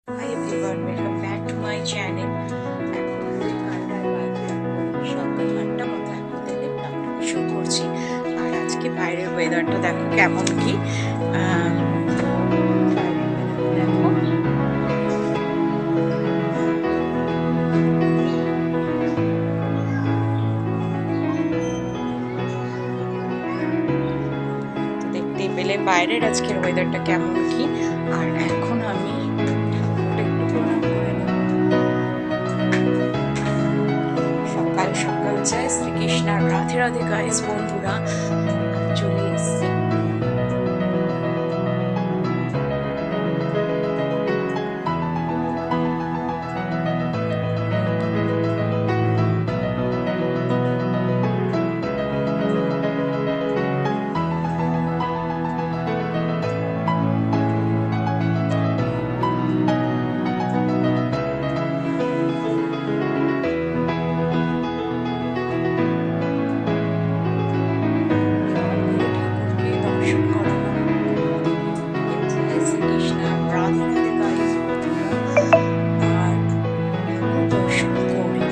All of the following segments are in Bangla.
Hi everyone, welcome back to my channel. এখন ঘড়ির কাঁটায় বাজে সকাল 8টা মতো। এখন থেকে ব্লগটা শুরু করছি। আর আজকে বাইরের ওয়েদারটা দেখো কেমন কি। তো বাইরের ওয়েদারটা দেখো। তো দেখতেই পেলে বাইরের আজকের ওয়েদারটা কেমন কি। আর এখন আমি ঠাকুরটা একটু প্রণাম করে নেব। সকাল সকাল জয় শ্রীকৃষ্ণ, রাধে রাধে গাইস বন্ধুরা, চলে এসেছি। ঠাকুরকে দর্শন করানো, জয় শ্রীকৃষ্ণ, রাধে রাধে গাইস বন্ধুরা। আর ঠাকুর দর্শন করে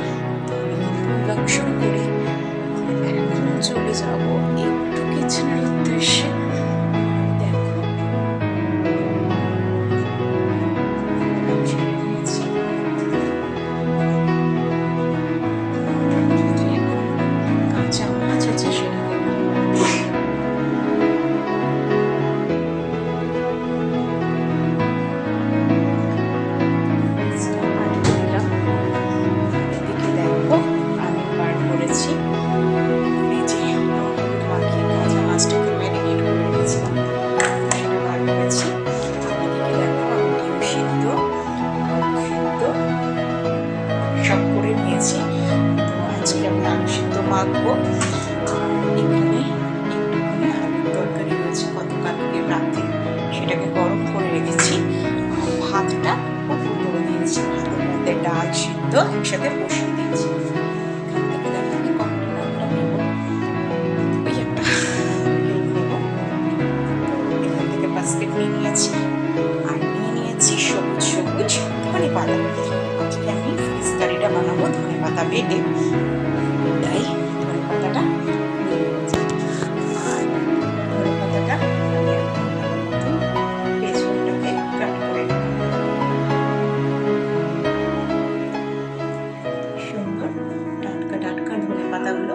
তারপরে কিন্তু ব্লগ শুরু করি। এখন চলে যাব একটু কিচেনের উদ্দেশ্যে। দেখো ব্লগ ছেড়ে দিয়েছি। মোটামুটি এখন কাঁচা মাছ আছে সেটা দেবো। মাছটা আটকে দিলাম। এদিকে দেখো আমি বার করেছি ফ্রিজে হলুদ মাখিয়ে কাঁচা মাছটাকে ম্যারিনেট করে রেখেছিলাম, সেটা বার করেছি। আর এদিকে দেখো আমি ডিম সিদ্ধ, আলু সিদ্ধ সব করে নিয়েছি। তো আজকে আমি আলু সিদ্ধ মাখবো। আর এখানে একটুখানি আলুর তরকারি রয়েছে গতকালকে রাতে, সেটাকে গরম করে রেখেছি। আর ভাতটা উপর করে দিয়েছি, ভাতের মধ্যে ডাল সিদ্ধ একসাথে বসিয়ে দিয়েছি। এখান থেকে দেখো আমি কন্টেনারটা নেবো, ওই একটা প্লেট নেবো। তো এখান থেকে বাস্কেট নিয়ে নিয়েছি। আর নিয়ে নিয়েছি সবুজ সবুজ ধনে পাতা। আজকে আমি ফিশ কারিটা বানাবো ধনে পাতা বেটে, তাই ধনে পাতাটা নিয়ে নিয়েছি। আর ধনে পাতাটা আমি এখন ভালো মতন পেছনটাকে কাট করে নেব। সুন্দর টাটকা টাটকা ধনে পাতাগুলো।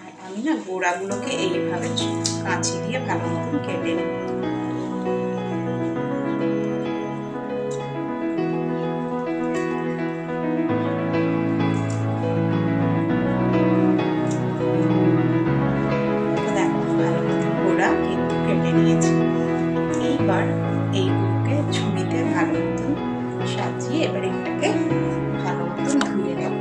আর আমি না গোড়াগুলোকে এইভাবে কাঁচি দিয়ে ভালো মতন কেটে নেব। দেখো ভালো মতন গোড়া কিন্তু কেটে নিয়েছি। এইবার এইগুলোকে ঝুড়িতে ভালো মতন সাজিয়ে এবার এটাকে ভালো মতন ধুয়ে নেব।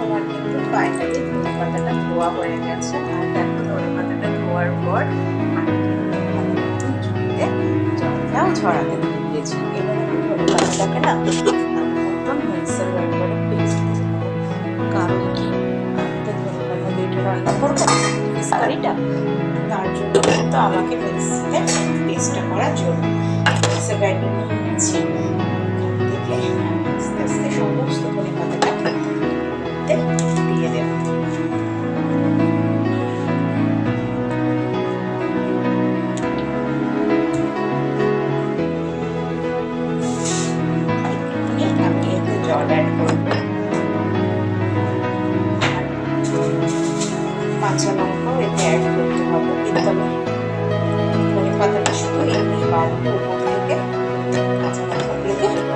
আমার কিন্তু ফাইনালি ধনে পাতাটা ধোয়া হয়ে গেছে। আর দেখো ধনে পাতাটা ধোয়ার পর আমি কিন্তু ভালো মতন ঝুড়িতে জলটাও ঝরাতে দিয়ে দিয়েছি। এবার আমি ধনে পাতাটাকে না ভালো মতন মিক্সার গ্রাইন্ডারে পেস্ট করে নেবো। কারণ কি, আমি তো ধনে পাতা বেটে রান্না করবো ফিশ কারিটা, তার জন্য কিন্তু আমাকে মিক্সিতে পেস্টটা করার জন্য মিক্সার গ্রাইন্ডার নিয়ে নিয়েছি। এখান থেকে আস্তে আস্তে সমস্ত ধনে পাতাটা দিয়ে দেব। আমি এতে জল অ্যাড করবো। কাঁচা লঙ্কাও এতে অ্যাড করতে হবে, কিন্তু আমি ধনে পাতাটা শুধু এমনি বাড়বো উপর থেকে কাঁচা লঙ্কাগুলোকে দিয়ে দেবো।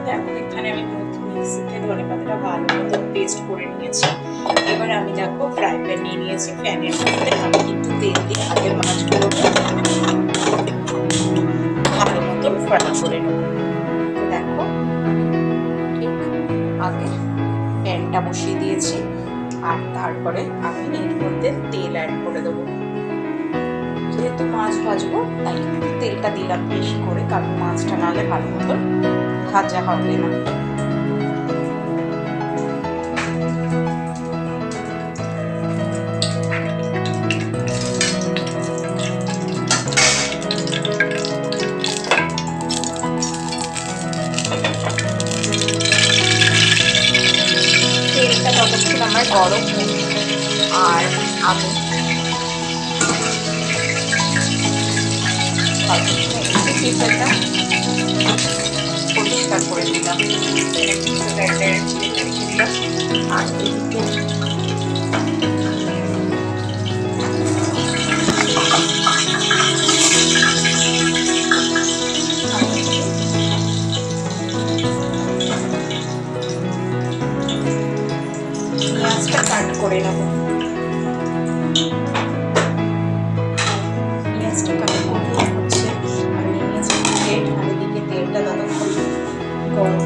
দেখো এখানে আমি মিক্সিতে ধনেপাতাটা ভালো মতো পেস্ট করে নিয়েছি। এবার আমি দেখো ফ্রাই প্যান নিয়ে নিয়েছি, প্যানের মধ্যে আমি একটু তেল দিয়ে আগে মাছগুলোকে ভালো মতন ফ্রাই করে নেব। দেখো ঠিক আগে প্যানটা বসিয়ে দিয়েছি, আর তারপরে আমি এর মধ্যে তেল অ্যাড করে দেবো। যেহেতু মাছ ভাজবো তাই তেলটা দিলাম বেশি করে, কারণ মাছটা নাহলে ভালো মতন ভাজা হবে না। তেলটা ততক্ষণ আমার গরম হোক, আর আমি টিফিনটা পরিষ্কার করে দিলাম, আর এদিকে পেঁয়াজটা কাট করে নেব। পেঁয়াজটা কাট করে হচ্ছে আমি নিয়েছি প্লেট, আর এদিকে তেলটা ততক্ষণ গরম।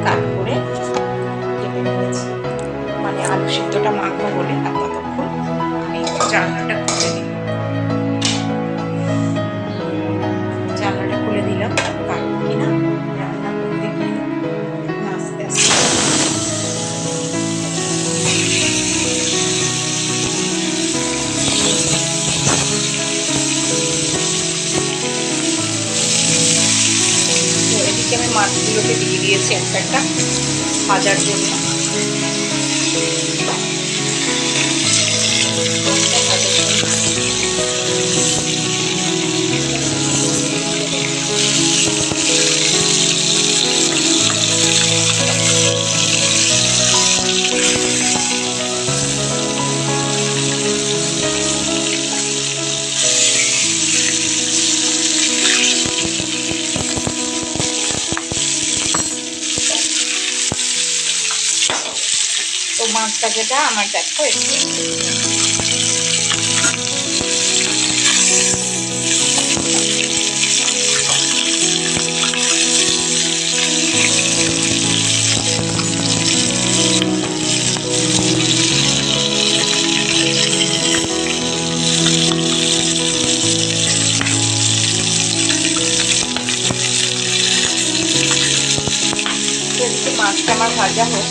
কাট করে কেটে নিয়েছি, মানে আলু সিদ্ধটা মাখবো বলে। আর ততক্ষণ আমি জানলাটা খুলে দিই, জানলাটা খুলে দিলাম, কারণ কিনা রান্না করতে গিয়ে আস্তে আস্তে এদিকে আমি মাছগুলোকে দিয়ে দিয়েছি একটা ভাজার জন্য। তো মাছ ভাজাটা আমার দেখো একটু মাছটা আমার ভাজা হোক।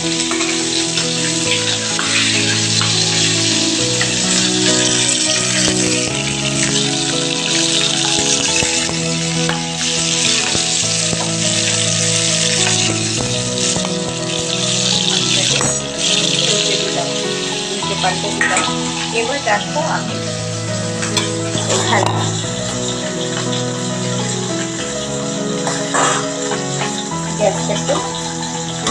পাল্টে দিলাম। এবার দেখো আমি এখানে গ্যাসটাকে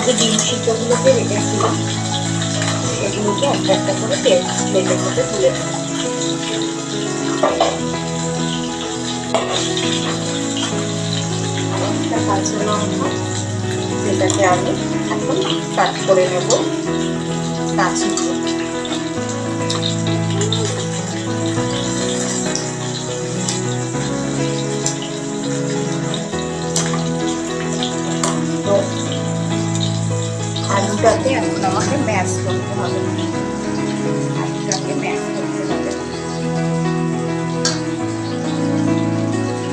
যে ডিম সিদ্ধগুলোকে রেখেছিলাম সেগুলোকে একটা একটা করে প্লেটের মধ্যে তুলে দিলাম। একটা কাঁচা লঙ্কা যেটাকে আমি এখন কাট করে নেব কাঁচি দিয়ে। তো আলুটাকে এখন আমাকে ম্যাশ করতে হবে, আলুটাকে ম্যাশ করতে হবে।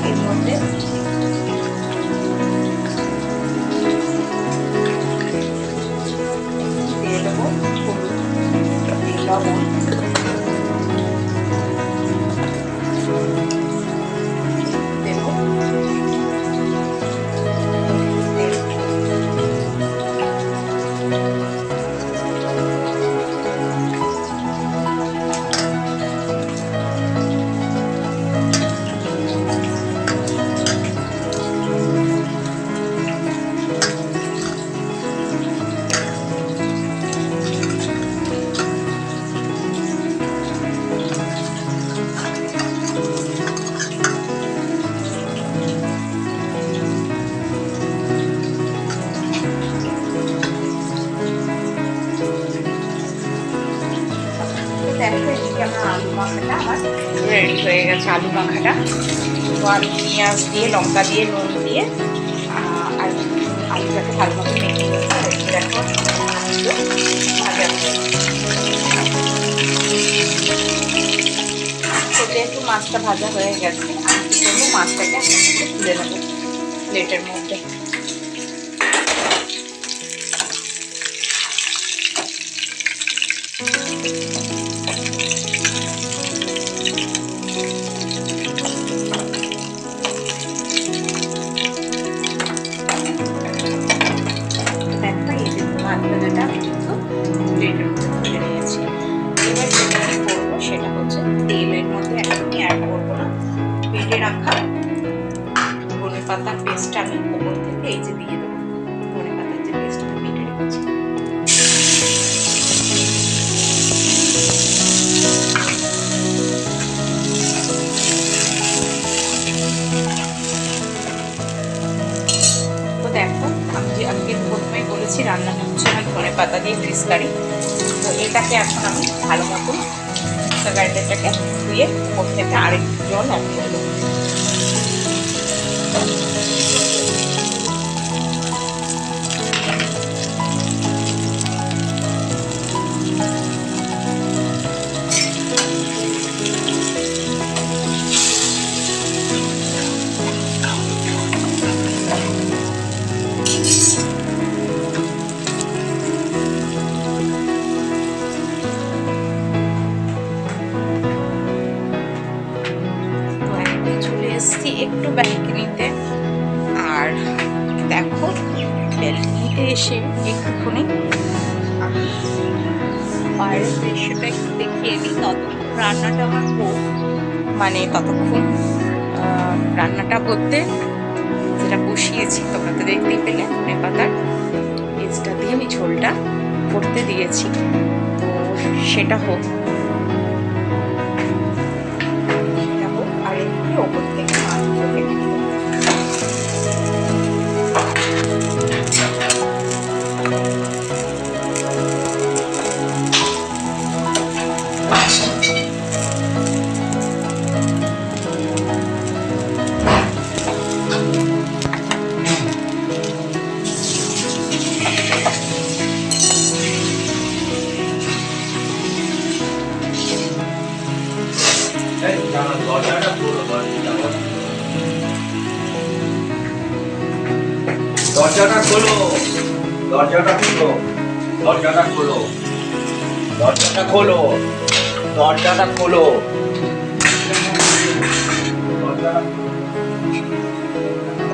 এর মধ্যে দিয়ে দেবো লবণ, দেবো আলু মাখাটা আমার রেডি হয়ে গেছে। আলু মাখাটা তো আলু পেঁয়াজ দিয়ে লঙ্কা দিয়ে নুন দিয়ে আর আলুটাকে ভালো মতো মেখে নিয়েছি। আর একটু দেখো মাছগুলো ভাজা তো যেহেতু মাছটা ভাজা হয়ে গেছে আমি কি করবো, মাছটাকে একটা তুলে নেবো প্লেটের মধ্যে। পাতার পেস্ট আমি উপর থেকে এই যে দিয়ে দেবো। ধনে পাতার যে পেস্ট আমি বেটে রেখেছি তো দেখো আমি প্রথমেই বলেছি রান্নাটা হচ্ছে না ধনে পাতা দিয়ে ফিশ কারি। তো এটাকে এখন আমি ভালো মতো গ্রাইন্ডারটাকে ধুয়ে উপর থেকে আরেকটু জল অ্যাড করে দেবো। একটু ব্যালকনিতে, আর দেখো ব্যালকনিতে এসে একটুখানি আমি বাইরের দৃশ্যটা একটু দেখিয়ে নিই। ততক্ষণ রান্নাটা আমার ততক্ষণ রান্নাটা করতে যেটা বসিয়েছি তোমরা তো দেখতেই পেলে, ধনে পাতার পেস্টটা দিয়ে আমি ঝোলটা করতে দিয়েছি। তো সেটা হোক আর এদিকে ওপর থেকে মাছগুলো রেখে দেবো। দরজাটা খোলো, দরজাটা খোলো, দরজাটা খোলো, দরজাটা খোলো, দরজাটা খোলো, দরজাটা খোলো।